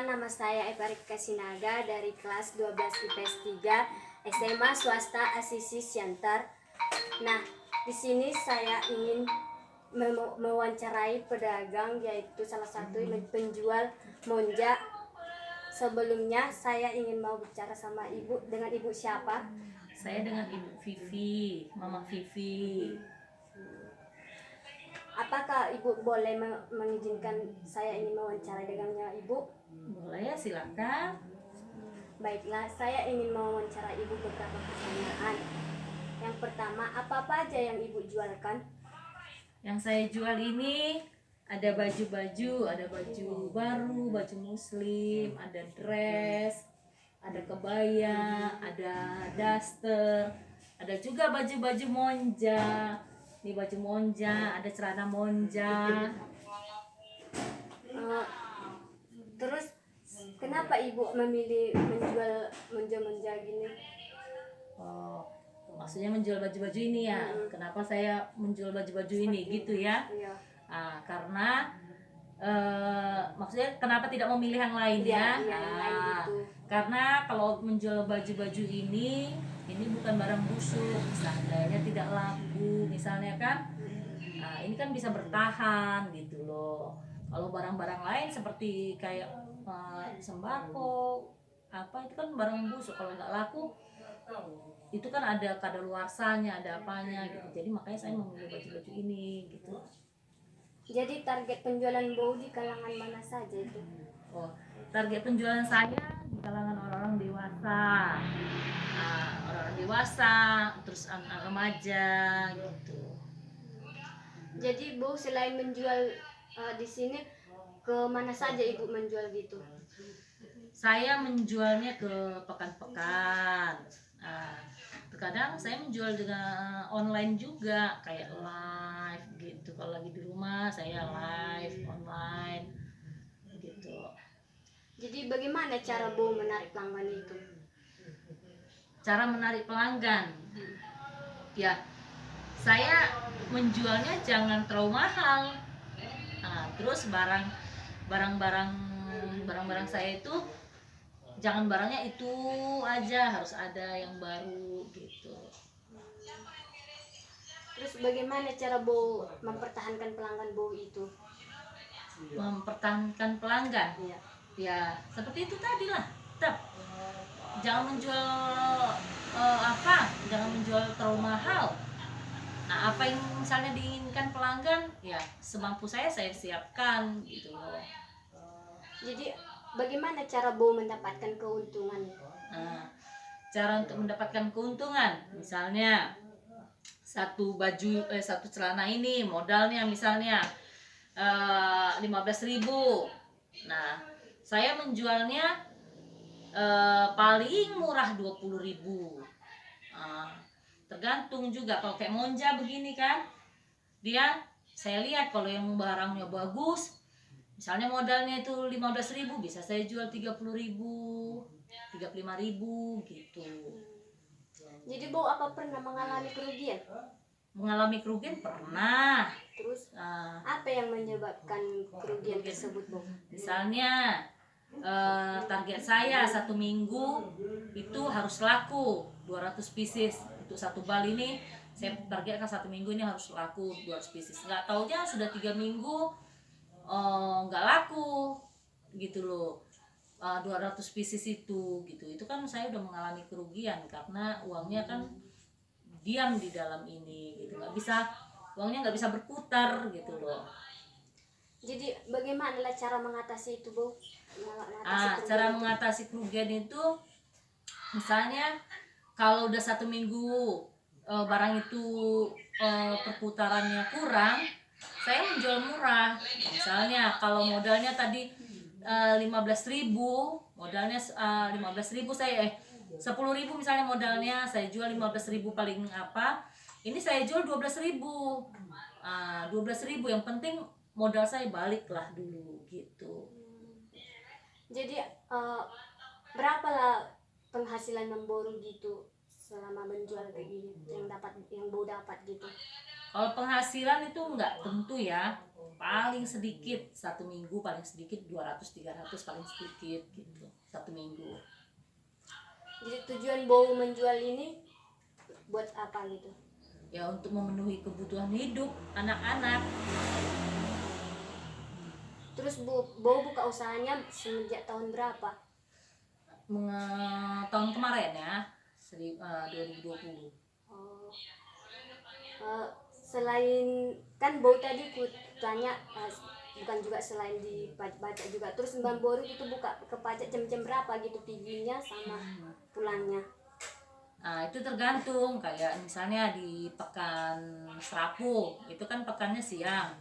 nama saya Eva Rika Sinaga dari kelas 12 IPS 3 SMA Swasta Asisi Siantar. Nah, di sini saya ingin mewawancarai pedagang, yaitu salah satu penjual monja. Sebelumnya saya ingin mau bicara sama ibu. Dengan ibu siapa? Saya dengan Ibu Vivi, Mama Vivi. Apakah ibu boleh mengizinkan saya ingin mewawancarai dagangnya ibu? Boleh ya, silakan. Baiklah, saya ingin mewawancarai ibu beberapa pertanyaan. Yang pertama, apa aja yang ibu jualkan? Yang saya jual ini ada baju-baju, ada baju baru, baju muslim, ada dress, ada kebaya, ada daster, ada juga baju-baju monja. Ini baju monja, ada celana monja. Terus kenapa ibu memilih menjual monja-monja gini? Oh, maksudnya menjual baju-baju ini ya. Kenapa saya menjual baju-baju ini gitu ya? Iya. Karena maksudnya kenapa tidak memilih yang lain ya? Iya, yang lain gitu. Karena kalau menjual baju-baju ini bukan barang busuk, seandainya tidak laku misalnya kan, ini kan bisa bertahan gitu loh. Kalau barang-barang lain seperti kayak sembako apa, itu kan barang busuk, kalau nggak laku itu kan ada kadaluarsanya, ada apanya gitu. Jadi makanya saya memilih baju-baju ini gitu. Jadi target penjualan bau di kalangan mana saja itu? Oh, target penjualan saya di kalangan orang-orang dewasa, orang-orang dewasa, terus anak remaja gitu. Jadi Bu selain menjual di sini, ke mana saja ibu menjual gitu? Saya menjualnya ke pekan-pekan. Terkadang saya menjual dengan online juga, kayak live gitu. Kalau lagi di rumah saya live online gitu. Jadi bagaimana cara Bu menarik pelanggan itu? Cara menarik pelanggan, ya saya menjualnya jangan terlalu mahal. Terus barang-barang saya itu jangan barangnya itu aja, harus ada yang baru gitu. Terus bagaimana cara Bu mempertahankan pelanggan Bu itu? Mempertahankan pelanggan, Iya. ya seperti itu tadi lah. Tetap jangan menjual jangan menjual terlalu mahal. Nah, apa yang misalnya diinginkan pelanggan, ya semampu saya siapkan gitu loh. Jadi bagaimana cara Bu mendapatkan keuntungan? Cara untuk mendapatkan keuntungan, misalnya satu celana ini modalnya misalnya 15.000. Nah, saya menjualnya paling murah 20.000. Tergantung juga, kalau kayak monja begini kan, saya lihat kalau yang barangnya bagus, misalnya modalnya itu 15.000, bisa saya jual 30.000, 35.000 gitu. Jadi Bu apa pernah mengalami kerugian? Mengalami kerugian pernah. Terus apa yang menyebabkan kerugian tersebut Bu? Misalnya target saya satu minggu itu harus laku 200 pieces. Untuk satu bal ini saya targetkan satu minggu ini harus laku 200 pieces. Nggak taunya sudah 3 minggu nggak laku gitu loh. 200 pieces itu kan saya udah mengalami kerugian, karena uangnya kan diam di dalam ini gitu, uangnya nggak bisa berputar gitu loh. Jadi bagaimana cara mengatasi itu Bu? Cara mengatasi kerugian itu, misalnya kalau udah satu minggu barang itu perputarannya kurang, saya menjual murah. Misalnya kalau modalnya tadi 15.000, modalnya 15.000, saya 10.000 misalnya modalnya, saya jual 15.000 paling apa, ini saya jual 12.000. 12.000 yang penting modal saya balik lah dulu gitu. Jadi berapa lah penghasilan memboru gitu selama menjual kayak gini, yang Bu dapat gitu? Kalau penghasilan itu nggak tentu ya, paling sedikit satu minggu, paling sedikit 200-300, paling sedikit gitu satu minggu. Jadi tujuan Bow menjual ini buat apa gitu? Ya untuk memenuhi kebutuhan hidup anak-anak. Terus Bow buka usahanya semenjak tahun berapa? Tahun kemarin ya, 2020. Oh. Selain kan Bow tadi ku tanya bukan juga selain di pajak juga, terus Mbak Boru itu buka ke pajak jam-jam berapa gitu perginya sama pulangnya? Nah itu tergantung, kayak misalnya di pekan Serapu itu kan pekannya siang,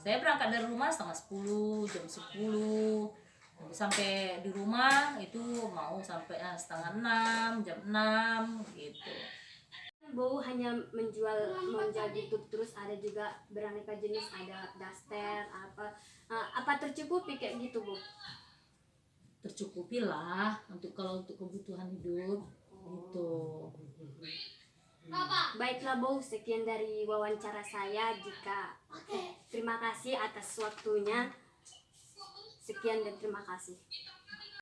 saya berangkat dari rumah setengah 10, jam 10. Nanti sampai di rumah itu mau sampai setengah 6, jam 6 gitu. Bow hanya menjual gitu, terus ada juga beraneka jenis, ada daster apa tercukupi kayak gitu Bu? Tercukupilah untuk kalau untuk kebutuhan hidup gitu. Baiklah Bow, sekian dari wawancara saya. Terima kasih atas waktunya. Sekian dan terima kasih.